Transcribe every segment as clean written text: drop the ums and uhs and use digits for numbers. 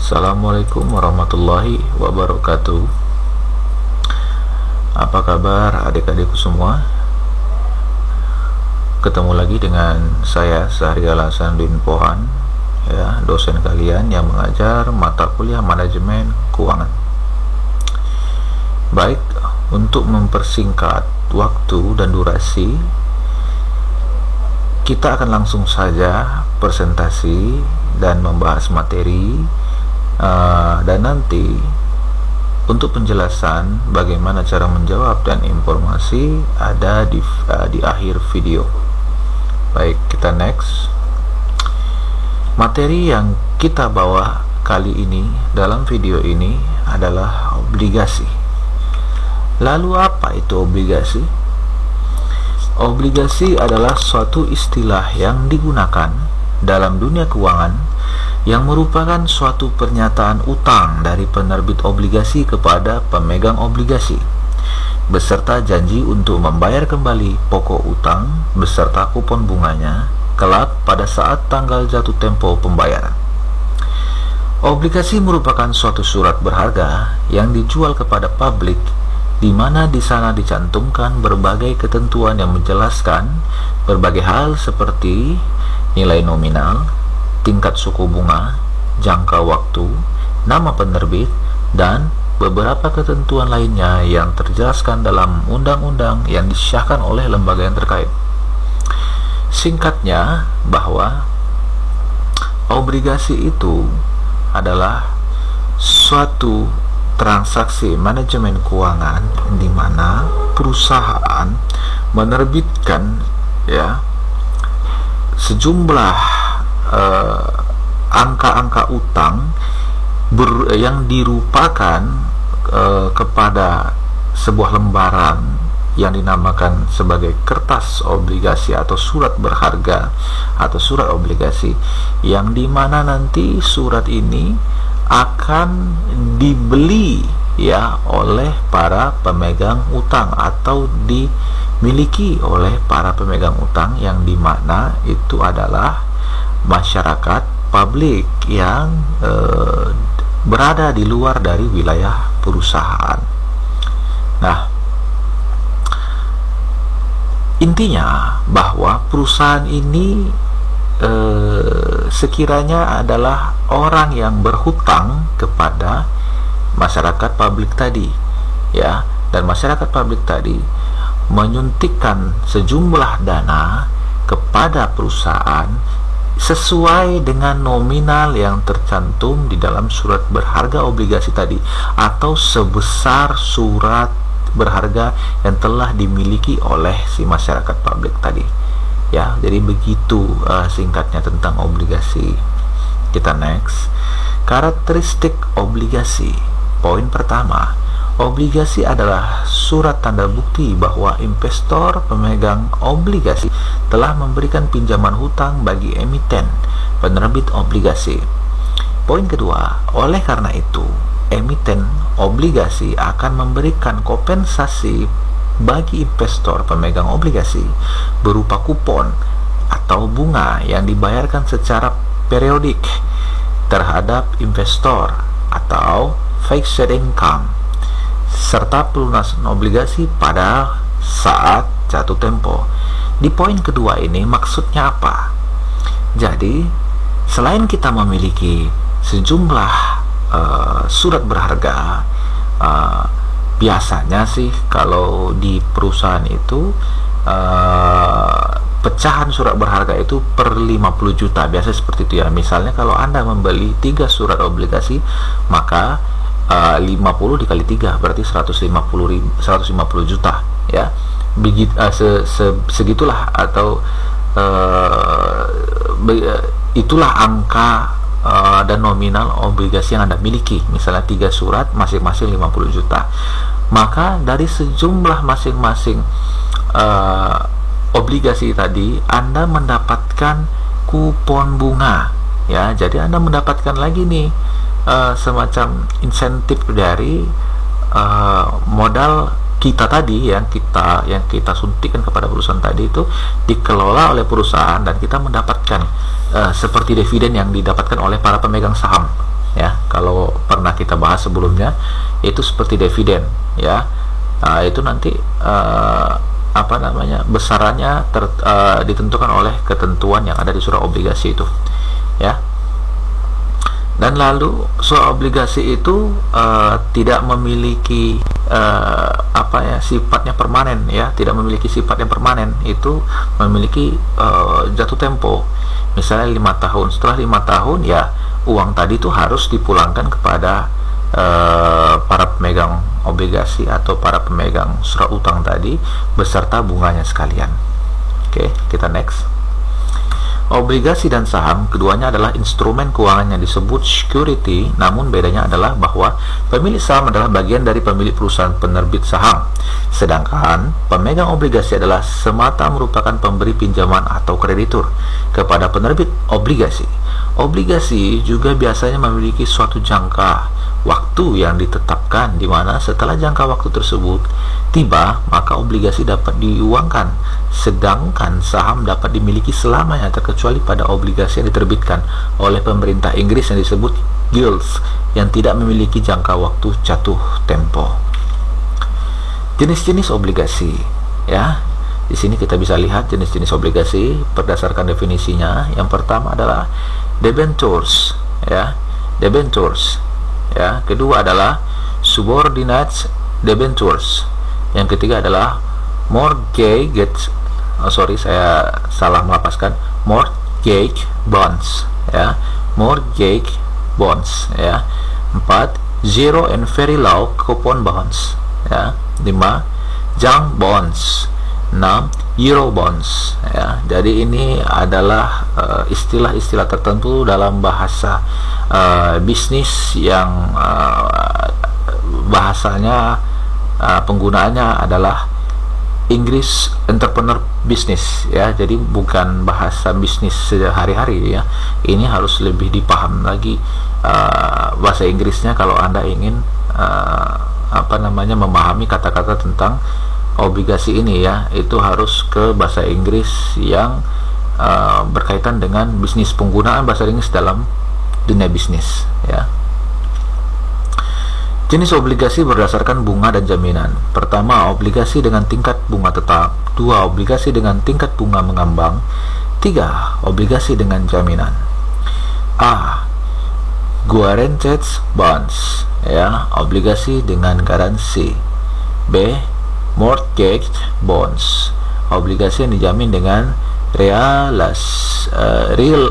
Assalamualaikum warahmatullahi wabarakatuh. Apa kabar adik-adikku semua? Ketemu lagi dengan saya Syahrial Hasanuddin Pohan, ya, dosen kalian yang mengajar mata kuliah manajemen keuangan. Baik, untuk mempersingkat waktu dan durasi, kita akan langsung saja presentasi dan membahas materi. Dan nanti untuk penjelasan bagaimana cara menjawab dan informasi ada di akhir video. Baik, kita next. Materi yang kita bawa kali ini dalam video ini adalah obligasi. Lalu apa itu obligasi? Obligasi adalah suatu istilah yang digunakan dalam dunia keuangan yang merupakan suatu pernyataan utang dari penerbit obligasi kepada pemegang obligasi, beserta janji untuk membayar kembali pokok utang beserta kupon bunganya kelak pada saat tanggal jatuh tempo pembayaran. Obligasi merupakan suatu surat berharga yang dijual kepada publik, di mana di sana dicantumkan berbagai ketentuan yang menjelaskan berbagai hal seperti nilai nominal, tingkat suku bunga, jangka waktu, nama penerbit, dan beberapa ketentuan lainnya yang terjelaskan dalam undang-undang yang disahkan oleh lembaga yang terkait. Singkatnya, bahwa obligasi itu adalah suatu transaksi manajemen keuangan di mana perusahaan menerbitkan, ya, sejumlah angka-angka utang yang dirupakan kepada sebuah lembaran yang dinamakan sebagai kertas obligasi atau surat berharga atau surat obligasi, yang dimana nanti surat ini akan dibeli, ya, oleh para pemegang utang atau dimiliki oleh para pemegang utang, yang dimana itu adalah masyarakat publik yang berada di luar dari wilayah perusahaan. Nah, intinya bahwa perusahaan ini sekiranya adalah orang yang berhutang kepada masyarakat publik tadi, ya, dan masyarakat publik tadi menyuntikkan sejumlah dana kepada perusahaan sesuai dengan nominal yang tercantum di dalam surat berharga obligasi tadi, atau sebesar surat berharga yang telah dimiliki oleh si masyarakat publik tadi, ya. Jadi begitu singkatnya tentang obligasi. Kita next. Karakteristik obligasi. Poin pertama, obligasi adalah surat tanda bukti bahwa investor pemegang obligasi telah memberikan pinjaman hutang bagi emiten penerbit obligasi. Poin kedua, oleh karena itu, emiten obligasi akan memberikan kompensasi bagi investor pemegang obligasi berupa kupon atau bunga yang dibayarkan secara periodik terhadap investor atau fixed income, serta pelunasan obligasi pada saat jatuh tempo. Di poin kedua ini maksudnya apa? Jadi, selain kita memiliki sejumlah surat berharga, biasanya sih kalau di perusahaan itu pecahan surat berharga itu per 50 juta, biasa seperti itu, ya. Misalnya kalau Anda membeli 3 surat obligasi, maka 50 dikali 3 berarti 150 juta, ya. Segitulah, atau itulah angka dan nominal obligasi yang Anda miliki. Misalnya 3 surat masing-masing 50 juta, maka dari sejumlah masing-masing obligasi tadi Anda mendapatkan kupon bunga, ya. Jadi Anda mendapatkan lagi nih semacam insentif dari modal kita tadi yang kita suntikan kepada perusahaan tadi, itu dikelola oleh perusahaan dan kita mendapatkan seperti dividen yang didapatkan oleh para pemegang saham, ya. kalau pernah kita bahas sebelumnya, itu seperti dividen ya. Itu nanti besarannya ditentukan oleh ketentuan yang ada di surat obligasi itu ya. Dan lalu surat obligasi itu tidak memiliki sifatnya permanen ya, tidak memiliki sifat yang permanen, itu memiliki jatuh tempo. Misalnya 5 tahun, setelah 5 tahun ya uang tadi itu harus dipulangkan kepada para pemegang obligasi atau para pemegang surat utang tadi beserta bunganya sekalian. Oke, kita next. Obligasi dan saham keduanya adalah instrumen keuangan yang disebut security, namun bedanya adalah bahwa pemilik saham adalah bagian dari pemilik perusahaan penerbit saham, sedangkan pemegang obligasi adalah semata merupakan pemberi pinjaman atau kreditur kepada penerbit obligasi. Obligasi juga biasanya memiliki suatu jangka waktu yang ditetapkan, di mana setelah jangka waktu tersebut tiba maka obligasi dapat diuangkan, sedangkan saham dapat dimiliki selamanya terkecuali pada obligasi yang diterbitkan oleh pemerintah Inggris yang disebut gilts yang tidak memiliki jangka waktu jatuh tempo. Jenis-jenis obligasi ya. Di sini kita bisa lihat jenis-jenis obligasi berdasarkan definisinya. Yang pertama adalah debentures ya, debentures ya. Kedua adalah subordinate debentures. Yang ketiga adalah mortgage saya salah melapaskan, mortgage bonds ya, mortgage bonds ya. 4 zero and very low coupon bonds ya. 5 junk bonds. 6 euro bonds ya. Jadi ini adalah istilah-istilah tertentu dalam bahasa bisnis yang bahasanya penggunaannya adalah English entrepreneur business ya. Jadi bukan bahasa bisnis sehari-hari ya. Ini harus lebih dipaham lagi bahasa Inggrisnya kalau Anda ingin memahami kata-kata tentang obligasi ini ya. Itu harus ke bahasa Inggris yang berkaitan dengan bisnis, penggunaan bahasa Inggris dalam dunia bisnis ya. Jenis obligasi berdasarkan bunga dan jaminan. Pertama, obligasi dengan tingkat bunga tetap. 2, obligasi dengan tingkat bunga mengambang. 3, obligasi dengan jaminan. A, guaranteed bonds ya, obligasi dengan garansi. B, mortgage bonds, obligasi yang dijamin dengan real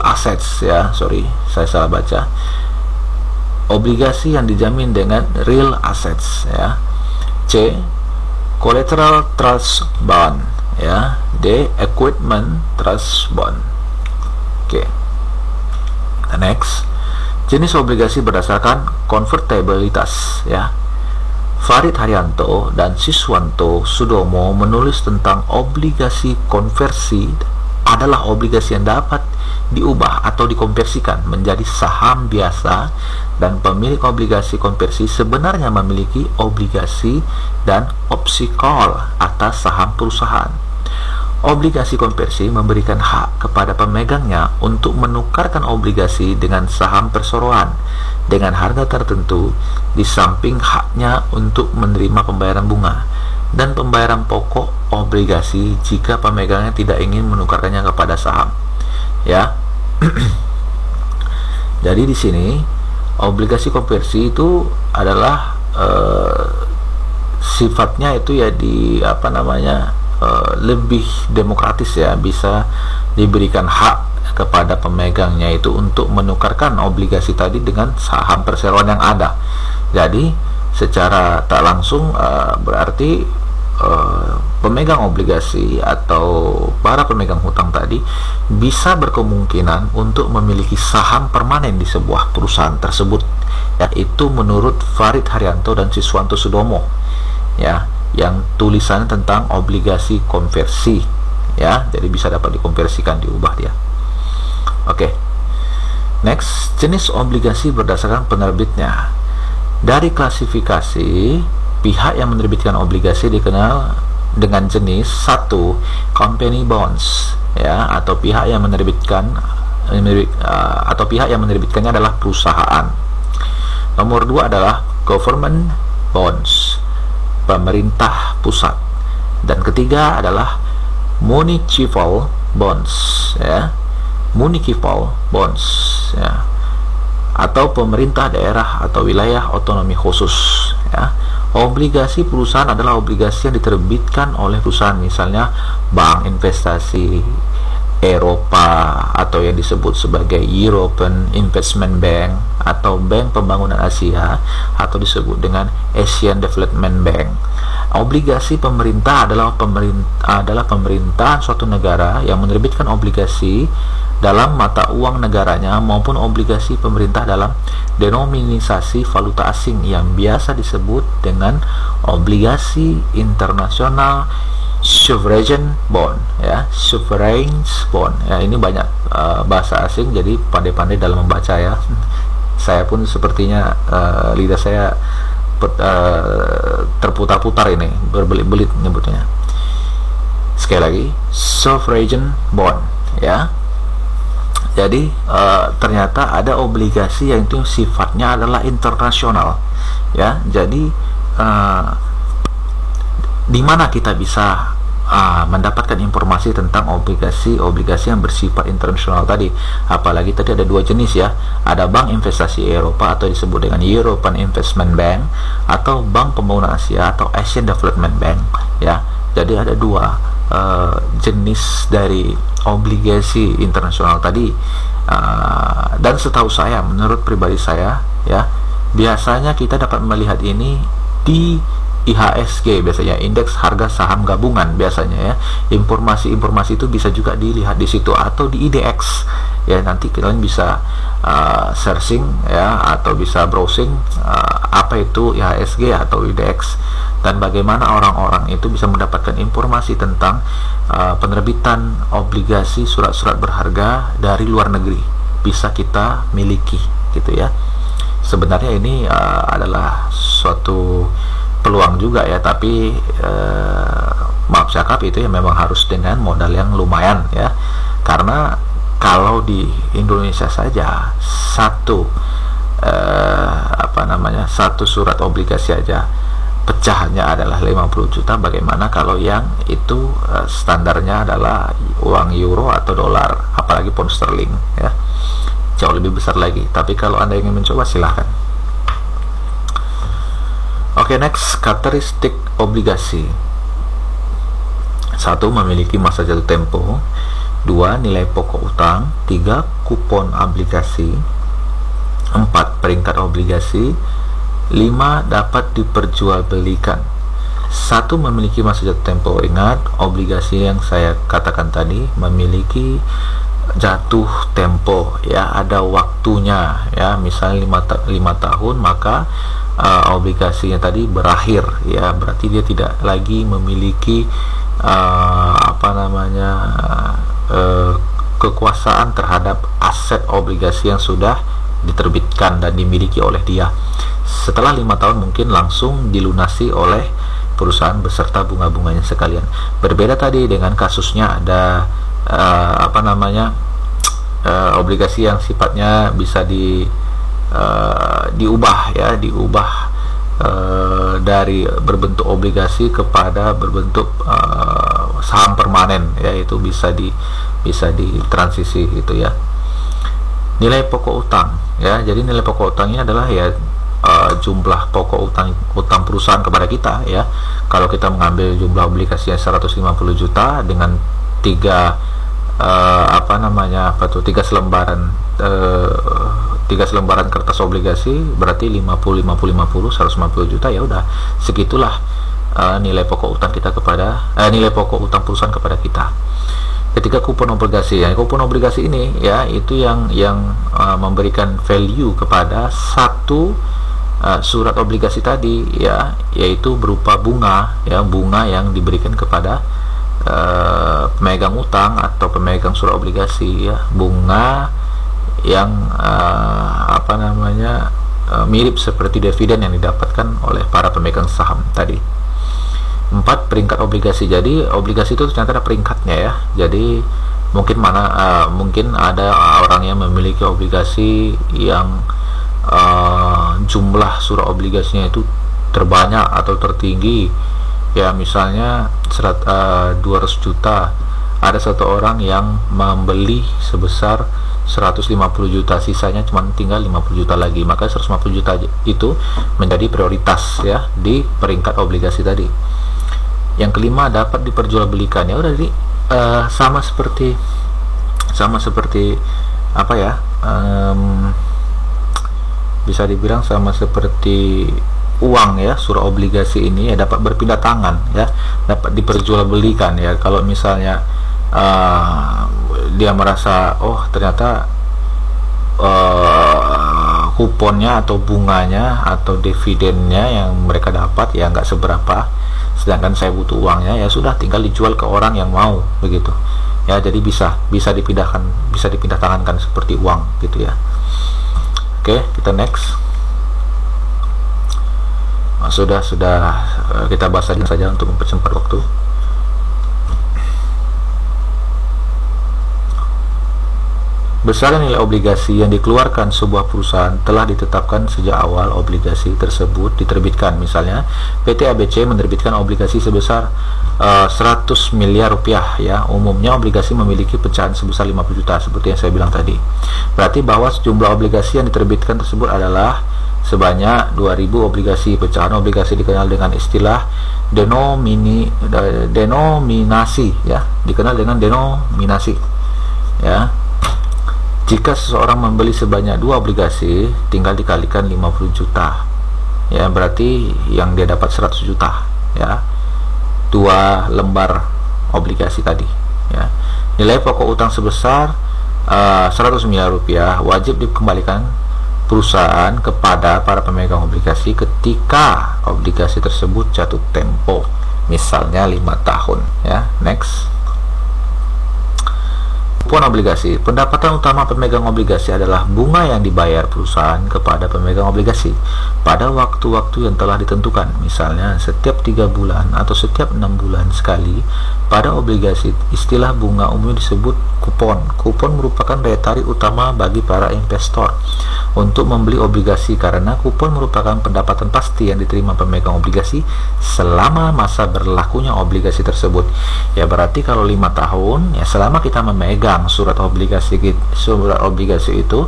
assets ya, saya salah baca, obligasi yang dijamin dengan real assets ya. C, collateral trust bond ya. D, equipment trust bond. Oke. Next, jenis obligasi berdasarkan konvertibilitas ya. Farid Haryanto dan Siswanto Sudomo menulis tentang obligasi konversi adalah obligasi yang dapat diubah atau dikonversikan menjadi saham biasa, dan pemilik obligasi konversi sebenarnya memiliki obligasi dan opsi call atas saham perusahaan. Obligasi konversi memberikan hak kepada pemegangnya untuk menukarkan obligasi dengan saham perseroan dengan harga tertentu, di samping haknya untuk menerima pembayaran bunga dan pembayaran pokok obligasi jika pemegangnya tidak ingin menukarkannya kepada saham ya. Jadi di sini obligasi konversi itu adalah sifatnya itu ya lebih demokratis ya, bisa diberikan hak kepada pemegangnya itu untuk menukarkan obligasi tadi dengan saham perseroan yang ada. Jadi secara tak langsung berarti pemegang obligasi atau para pemegang hutang tadi bisa berkemungkinan untuk memiliki saham permanen di sebuah perusahaan tersebut, yaitu menurut Farid Haryanto dan Siswanto Sudomo ya, yang tulisannya tentang obligasi konversi ya. Jadi bisa dapat dikonversikan, diubah dia. Oke. Next, jenis obligasi berdasarkan penerbitnya. Dari klasifikasi, pihak yang menerbitkan obligasi dikenal dengan jenis 1. Company bonds ya, atau pihak yang menerbitkannya adalah perusahaan. Nomor 2 adalah government bonds, pemerintah pusat. Dan ketiga adalah municipal bonds, ya, municipal bonds, ya, atau pemerintah daerah atau wilayah otonomi khusus, ya. Obligasi perusahaan adalah obligasi yang diterbitkan oleh perusahaan, misalnya bank investasi Eropa atau yang disebut sebagai European Investment Bank atau Bank Pembangunan Asia atau disebut dengan Asian Development Bank. Obligasi pemerintah adalah pemerintahan suatu negara yang menerbitkan obligasi dalam mata uang negaranya maupun obligasi pemerintah dalam denominasi valuta asing yang biasa disebut dengan obligasi internasional, sovereign bond, ya, sovereign bond, ya. Ini banyak bahasa asing, jadi pandai-pandai dalam membaca, ya. Saya pun sepertinya lidah saya terputar-putar ini, berbelit-belit menyebutnya. Sekali lagi, sovereign bond, ya. Jadi ternyata ada obligasi yang itu sifatnya adalah internasional, ya. Jadi di mana kita bisa mendapatkan informasi tentang obligasi yang bersifat internasional tadi? Apalagi tadi ada dua jenis, ya. Ada bank investasi Eropa atau disebut dengan European Investment Bank atau Bank Pembangunan Asia atau Asian Development Bank, ya. Jadi ada dua jenis dari obligasi internasional tadi, dan setahu saya, menurut pribadi saya, ya, biasanya kita dapat melihat ini di IHSG, biasanya indeks harga saham gabungan, biasanya, ya. Informasi-informasi itu bisa juga dilihat di situ atau di IDX, ya. Nanti kalian bisa searching, ya, atau bisa browsing apa itu IHSG atau IDX dan bagaimana orang-orang itu bisa mendapatkan informasi tentang penerbitan obligasi surat-surat berharga dari luar negeri bisa kita miliki, gitu, ya. Sebenarnya ini adalah suatu peluang juga, ya, tapi maaf cakap itu ya memang harus dengan modal yang lumayan, ya, karena kalau di Indonesia saja satu satu surat obligasi aja pecahannya adalah 50 juta, bagaimana kalau yang itu standarnya adalah uang euro atau dolar, apalagi pound sterling, ya, jauh lebih besar lagi. Tapi kalau Anda ingin mencoba, silahkan. Oke, next, karakteristik obligasi. 1. Memiliki masa jatuh tempo. 2. Nilai pokok utang. 3. Kupon obligasi. 4. Peringkat obligasi. 5. Dapat diperjualbelikan. 1. Memiliki masa jatuh tempo. Ingat, obligasi yang saya katakan tadi memiliki jatuh tempo, ya, ada waktunya, ya. Misalnya 5 tahun, maka obligasinya tadi berakhir, ya, berarti dia tidak lagi memiliki kekuasaan terhadap aset obligasi yang sudah diterbitkan dan dimiliki oleh dia. Setelah 5 tahun mungkin langsung dilunasi oleh perusahaan beserta bunga-bunganya sekalian. Berbeda tadi dengan kasusnya ada obligasi yang sifatnya bisa diubah, ya, dari berbentuk obligasi kepada berbentuk saham permanen, ya, itu bisa ditransisi, gitu, ya. Nilai pokok utang, ya, jadi nilai pokok utangnya adalah, ya, jumlah pokok utang perusahaan kepada kita, ya. Kalau kita mengambil jumlah obligasinya 150 juta dengan tiga selembaran kertas obligasi, berarti 150 juta, ya udah segitulah nilai pokok utang kita nilai pokok utang perusahaan kepada kita. Ketika kupon obligasi, ya, kupon obligasi ini, ya, itu yang memberikan value kepada satu surat obligasi tadi, ya, yaitu berupa bunga, ya, bunga yang diberikan kepada pemegang utang atau pemegang surat obligasi, ya, bunga yang mirip seperti dividen yang didapatkan oleh para pemegang saham tadi. 4. Peringkat obligasi. Jadi obligasi itu ternyata ada peringkatnya, ya. Jadi mungkin ada orang yang memiliki obligasi yang jumlah surat obligasinya itu terbanyak atau tertinggi, ya misalnya 200 juta, ada satu orang yang membeli sebesar 150 juta, sisanya cuma tinggal 50 juta lagi, maka 150 juta itu menjadi prioritas ya di peringkat obligasi tadi. Yang kelima, dapat diperjualbelikan. Ya udah, jadi sama seperti apa ya, bisa dibilang sama seperti uang ya. Surat obligasi ini ya dapat berpindah tangan ya, dapat diperjualbelikan ya. Kalau misalnya dia merasa oh ternyata kuponnya atau bunganya atau dividennya yang mereka dapat ya nggak seberapa, sedangkan saya butuh uangnya, ya sudah tinggal dijual ke orang yang mau begitu ya. Jadi bisa dipindah tangankan seperti uang gitu ya. Oke, kita next. Sudah kita bahas saja untuk mempercepat waktu. Besar nilai obligasi yang dikeluarkan sebuah perusahaan telah ditetapkan sejak awal obligasi tersebut diterbitkan. Misalnya PT ABC menerbitkan obligasi sebesar 100 miliar rupiah ya. Umumnya obligasi memiliki pecahan sebesar 50 juta seperti yang saya bilang tadi. Berarti bahwa sejumlah obligasi yang diterbitkan tersebut adalah sebanyak 2000 obligasi. Pecahan obligasi dikenal dengan istilah denominasi ya, dikenal dengan denominasi ya. Jika seseorang membeli sebanyak 2 obligasi, tinggal dikalikan 50 juta ya, berarti yang dia dapat 100 juta ya, 2 lembar obligasi tadi ya. Nilai pokok utang sebesar 100 miliar rupiah wajib dikembalikan perusahaan kepada para pemegang obligasi ketika obligasi tersebut jatuh tempo, misalnya 5 tahun ya. Next. Kupon obligasi. Pendapatan utama pemegang obligasi adalah bunga yang dibayar perusahaan kepada pemegang obligasi pada waktu-waktu yang telah ditentukan, misalnya setiap 3 bulan atau setiap 6 bulan sekali. Pada obligasi, istilah bunga umumnya disebut kupon. Kupon merupakan daya tarik utama bagi para investor untuk membeli obligasi karena kupon merupakan pendapatan pasti yang diterima pemegang obligasi selama masa berlakunya obligasi tersebut. Ya berarti kalau 5 tahun ya, selama kita memegang surat obligasi itu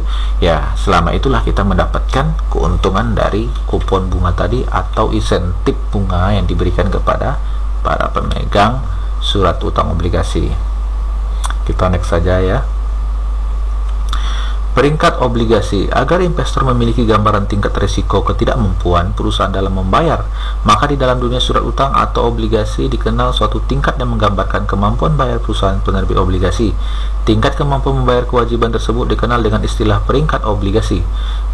ya, selama itulah kita mendapatkan keuntungan dari kupon bunga tadi atau insentif bunga yang diberikan kepada para pemegang surat utang obligasi. Kita next saja ya. Peringkat obligasi. Agar investor memiliki gambaran tingkat risiko ketidakmampuan perusahaan dalam membayar, maka di dalam dunia surat utang atau obligasi dikenal suatu tingkat yang menggambarkan kemampuan bayar perusahaan penerbit obligasi. Tingkat kemampuan membayar kewajiban tersebut dikenal dengan istilah peringkat obligasi.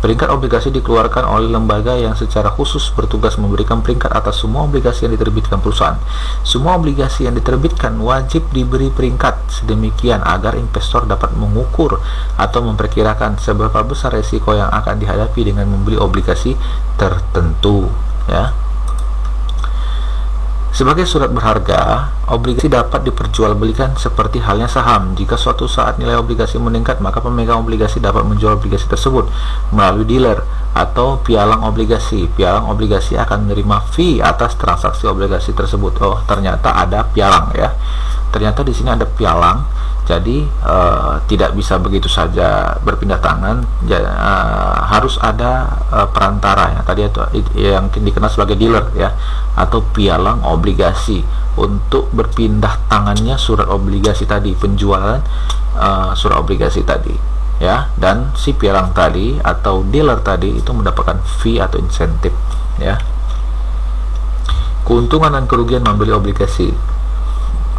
Peringkat obligasi dikeluarkan oleh lembaga yang secara khusus bertugas memberikan peringkat atas semua obligasi yang diterbitkan perusahaan. Semua obligasi yang diterbitkan wajib diberi peringkat sedemikian agar investor dapat mengukur atau memperkirakan seberapa besar resiko yang akan dihadapi dengan membeli obligasi tertentu ya. Sebagai surat berharga, obligasi dapat diperjualbelikan seperti halnya saham. Jika suatu saat nilai obligasi meningkat, maka pemegang obligasi dapat menjual obligasi tersebut melalui dealer atau pialang obligasi. Pialang obligasi akan menerima fee atas transaksi obligasi tersebut. Oh, ternyata ada pialang ya. Ternyata di sini ada pialang. Jadi tidak bisa begitu saja berpindah tangan, harus ada perantara ya, tadi itu yang dikenal sebagai dealer ya, atau pialang obligasi untuk berpindah tangannya surat obligasi tadi, penjualan surat obligasi tadi ya. Dan si pialang tadi atau dealer tadi itu mendapatkan fee atau insentif ya. Keuntungan dan kerugian membeli obligasi.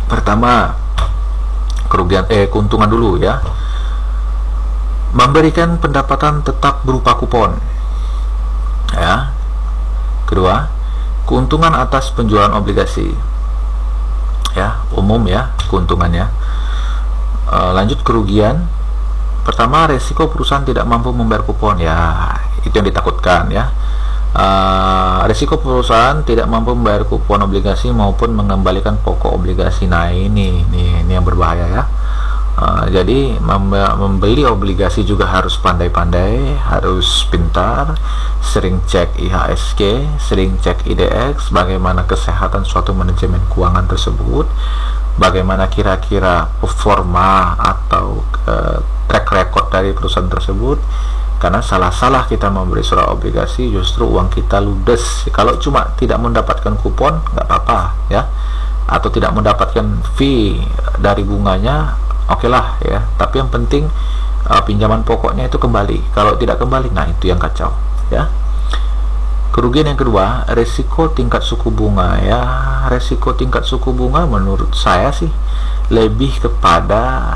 Pertama, keuntungan dulu ya. Memberikan pendapatan tetap berupa kupon ya. Kedua, keuntungan atas penjualan obligasi ya, umum ya keuntungannya. Lanjut kerugian. Pertama, resiko perusahaan tidak mampu membayar kupon ya, itu yang ditakutkan ya. Risiko perusahaan tidak mampu membayar kupon obligasi maupun mengembalikan pokok obligasi. Nah ini yang berbahaya ya. Jadi membeli obligasi juga harus pandai-pandai, harus pintar, sering cek IHSG, sering cek IDX, bagaimana kesehatan suatu manajemen keuangan tersebut, bagaimana kira-kira performa atau track record dari perusahaan tersebut. Karena salah-salah kita memberi surat obligasi, justru uang kita ludes. Kalau cuma tidak mendapatkan kupon, nggak apa-apa ya, atau tidak mendapatkan fee dari bunganya, oke lah ya, tapi yang penting pinjaman pokoknya itu kembali. Kalau tidak kembali, nah itu yang kacau ya. Kerugian yang kedua, resiko tingkat suku bunga ya. Resiko tingkat suku bunga menurut saya sih lebih kepada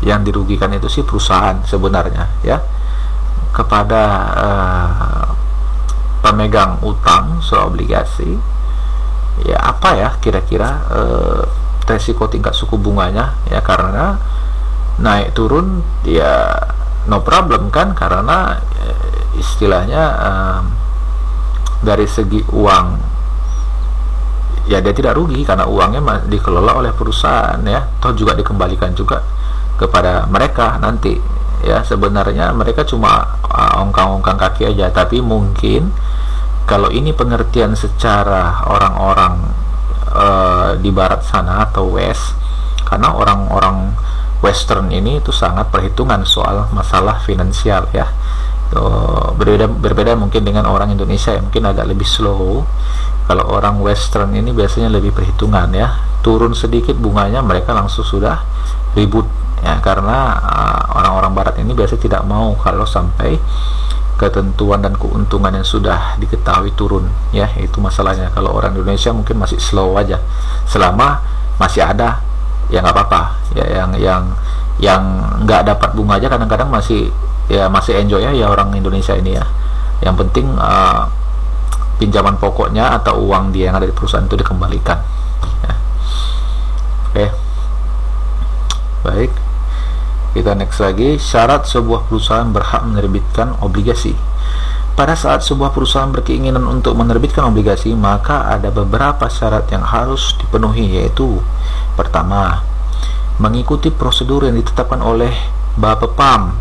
yang dirugikan itu sih perusahaan sebenarnya ya, kepada pemegang utang surat obligasi ya. Apa ya kira-kira resiko tingkat suku bunganya ya, karena naik turun ya no problem kan, karena istilahnya dari segi uang ya dia tidak rugi karena uangnya dikelola oleh perusahaan ya, toh juga dikembalikan juga kepada mereka nanti ya. Sebenarnya mereka cuma ongkang-ongkang kaki aja, tapi mungkin kalau ini pengertian secara orang-orang di barat sana atau west, karena orang-orang western ini itu sangat perhitungan soal masalah finansial ya. Berbeda mungkin dengan orang Indonesia yang mungkin agak lebih slow. Kalau orang western ini biasanya lebih perhitungan ya, turun sedikit bunganya mereka langsung sudah ribut ya, karena orang-orang barat ini biasanya tidak mau kalau sampai ketentuan dan keuntungan yang sudah diketahui turun ya, itu masalahnya. Kalau orang Indonesia mungkin masih slow aja, selama masih ada ya nggak apa-apa ya. Yang nggak dapat bunga aja kadang-kadang masih enjoy ya orang Indonesia ini ya. Yang penting pinjaman pokoknya atau uang dia yang ada di perusahaan itu dikembalikan ya. Oke, baik, kita next lagi. Syarat sebuah perusahaan berhak menerbitkan obligasi. Pada saat sebuah perusahaan berkeinginan untuk menerbitkan obligasi, maka ada beberapa syarat yang harus dipenuhi, yaitu pertama, mengikuti prosedur yang ditetapkan oleh Bapepam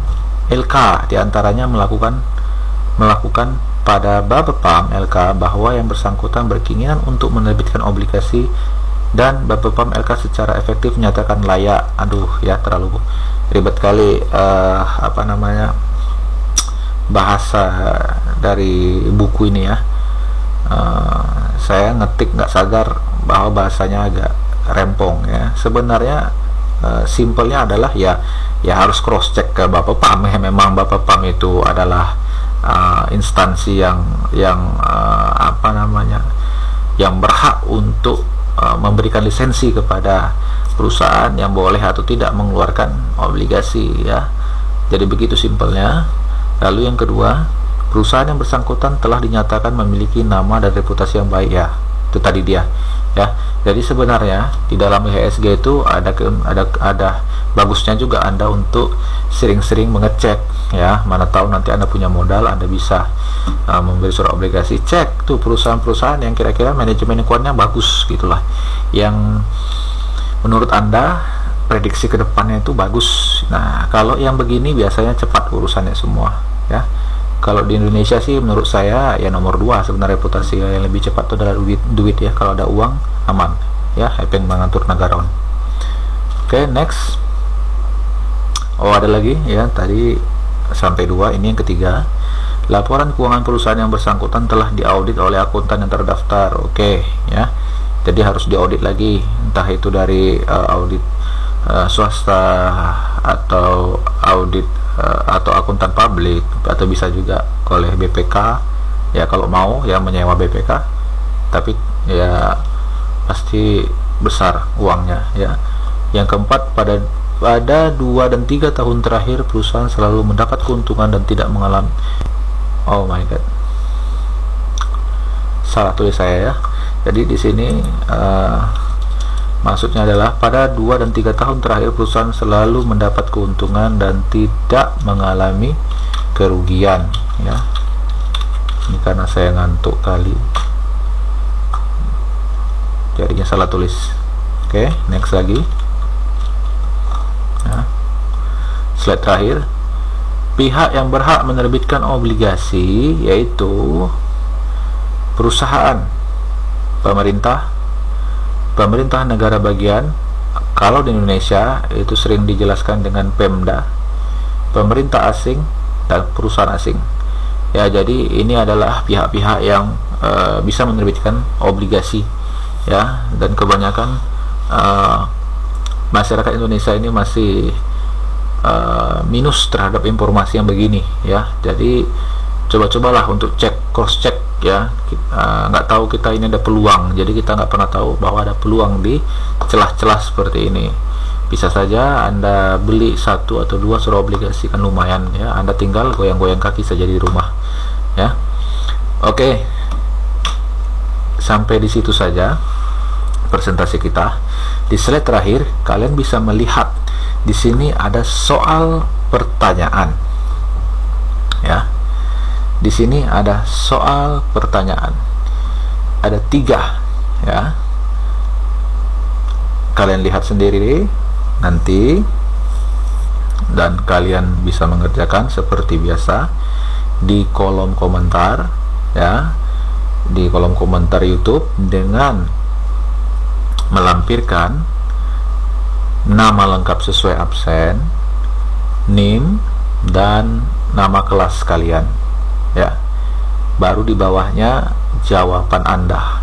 LK, diantaranya melakukan pada Bapepam LK bahwa yang bersangkutan berkeinginan untuk menerbitkan obligasi dan Bapepam LK secara efektif menyatakan layak. Aduh ya, terlalu ribet kali bahasa dari buku ini ya. Saya ngetik nggak sadar bahwa bahasanya agak rempong ya. Sebenarnya simpelnya adalah ya harus cross check ke Bapepam ya. Memang Bapepam itu adalah instansi yang berhak untuk memberikan lisensi kepada perusahaan yang boleh atau tidak mengeluarkan obligasi ya. Jadi begitu simpelnya. Lalu yang kedua, perusahaan yang bersangkutan telah dinyatakan memiliki nama dan reputasi yang baik ya. Itu tadi dia ya. Jadi sebenarnya di dalam IHSG itu ada bagusnya juga Anda untuk sering-sering mengecek ya. Mana tahu nanti Anda punya modal, Anda bisa membeli surat obligasi. Cek tuh perusahaan-perusahaan yang kira-kira manajemen keuangannya bagus gitulah, yang menurut Anda prediksi ke depannya itu bagus. Nah, kalau yang begini biasanya cepat urusannya semua ya. Kalau di Indonesia sih menurut saya ya nomor 2 sebenarnya reputasi yang lebih cepat itu adalah duit ya. Kalau ada uang aman ya, Hepeng mengatur negara. Oke, next. Oh, ada lagi ya, tadi sampai 2, ini yang ketiga. Laporan keuangan perusahaan yang bersangkutan telah diaudit oleh akuntan yang terdaftar. Oke ya. Jadi harus diaudit lagi, entah itu dari audit swasta atau audit atau akuntan publik, atau bisa juga oleh BPK ya kalau mau ya, menyewa BPK, tapi ya pasti besar uangnya ya. Yang keempat, pada 2 dan 3 tahun terakhir perusahaan selalu mendapat keuntungan dan tidak mengalami, oh my god, salah tulis saya ya. Jadi di sini maksudnya adalah pada 2 dan 3 tahun terakhir perusahaan selalu mendapat keuntungan dan tidak mengalami kerugian ya. Ini karena saya ngantuk kali, jadinya salah tulis. Oke, next lagi. slide terakhir, pihak yang berhak menerbitkan obligasi yaitu perusahaan, pemerintah negara bagian. Kalau di Indonesia itu sering dijelaskan dengan Pemda, pemerintah asing dan perusahaan asing. Ya, jadi ini adalah pihak-pihak yang bisa menerbitkan obligasi, ya. Dan kebanyakan masyarakat Indonesia ini masih minus terhadap informasi yang begini, ya. Jadi coba-cobalah untuk cross check, ya. Nggak tahu kita ini ada peluang, jadi kita nggak pernah tahu bahwa ada peluang di celah-celah seperti ini. Bisa saja Anda beli 1 atau 2 surat obligasi, kan lumayan, ya. Anda tinggal goyang-goyang kaki saja di rumah, ya. Oke, sampai di situ saja presentasi kita. Di slide terakhir kalian bisa melihat di sini ada soal pertanyaan, ya. Di sini ada soal pertanyaan, ada 3, ya. Kalian lihat sendiri nanti, dan kalian bisa mengerjakan seperti biasa di kolom komentar, ya, di kolom komentar YouTube dengan melampirkan nama lengkap sesuai absen, NIM, dan nama kelas kalian, ya. Baru di bawahnya jawaban Anda,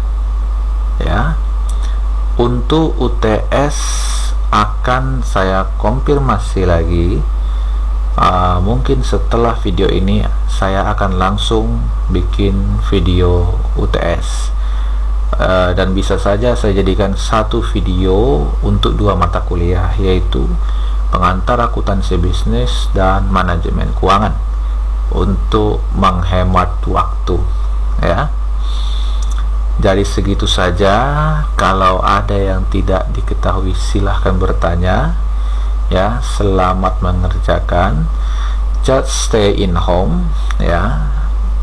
ya. Untuk UTS akan saya konfirmasi lagi, mungkin setelah video ini saya akan langsung bikin video UTS, dan bisa saja saya jadikan satu video untuk 2 mata kuliah, yaitu pengantar akuntansi bisnis dan manajemen keuangan, untuk menghemat waktu, ya. Jadi segitu saja. Kalau ada yang tidak diketahui silahkan bertanya, ya. Selamat mengerjakan. Just stay in home, ya.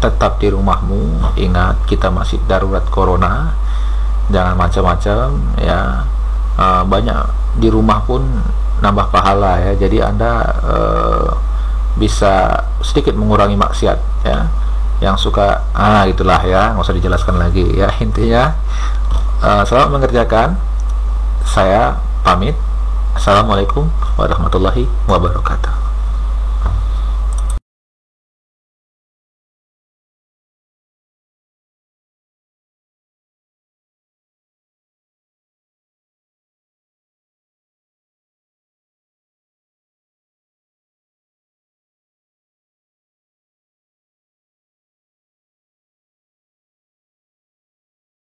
Tetap di rumahmu. Ingat, kita masih darurat corona. Jangan macam-macam, ya. Banyak di rumah pun nambah pahala, ya. Jadi Anda bisa sedikit mengurangi maksiat, ya. Yang suka itulah, ya, nggak usah dijelaskan lagi, ya. Intinya selamat mengerjakan. Saya pamit. Assalamualaikum warahmatullahi wabarakatuh.